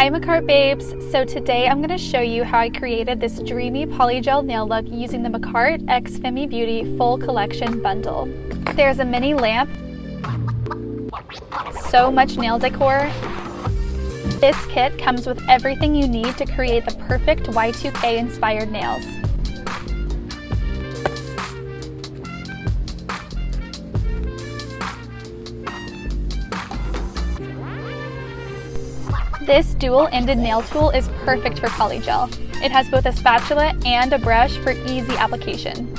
Hi Makartt Babes! So today I'm going to show you how I created this dreamy polygel nail look using the Makartt x Femi Beauty Full Collection bundle. There's a mini lamp, so much nail decor. This kit comes with everything you need to create the perfect Y2K inspired nails. This dual-ended nail tool is perfect for polygel. It has both a spatula and a brush for easy application.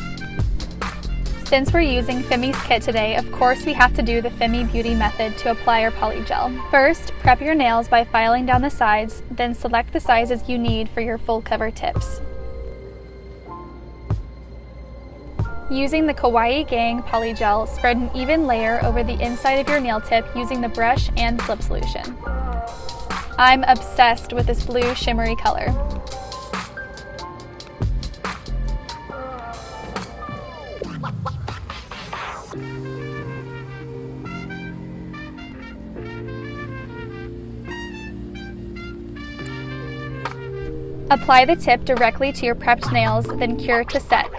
Since we're using Femi's kit today, of course we have to do the Femi Beauty method to apply our polygel. First, prep your nails by filing down the sides, then select the sizes you need for your full cover tips. Using the Kawaii Gang polygel, spread an even layer over the inside of your nail tip using the brush and slip solution. I'm obsessed with this blue shimmery color. Apply the tip directly to your prepped nails, then cure to set.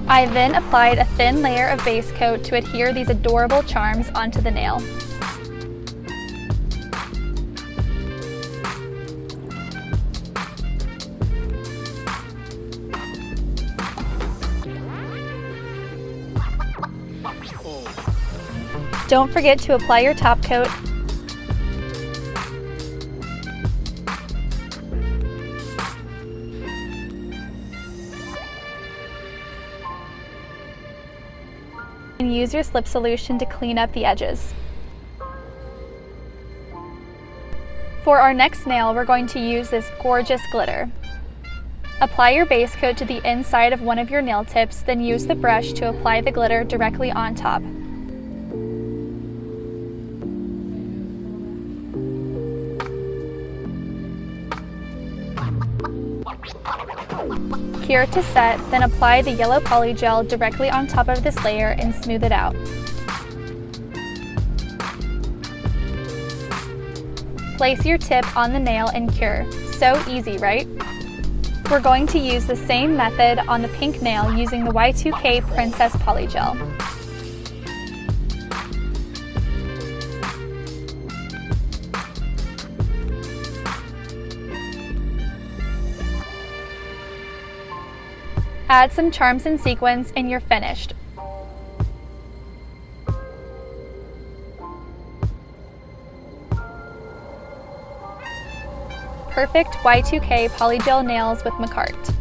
I then applied a thin layer of base coat to adhere these adorable charms onto the nail. Don't forget to apply your top coat. And use your slip solution to clean up the edges. For our next nail, we're going to use this gorgeous glitter. Apply your base coat to the inside of one of your nail tips, then use the brush to apply the glitter directly on top. Cure to set, then apply the yellow polygel directly on top of this layer and smooth it out. Place your tip on the nail and cure. So easy, right? We're going to use the same method on the pink nail using the Y2K Princess Polygel. Add some charms and sequins and you're finished. Perfect Y2K polygel nails with Makartt.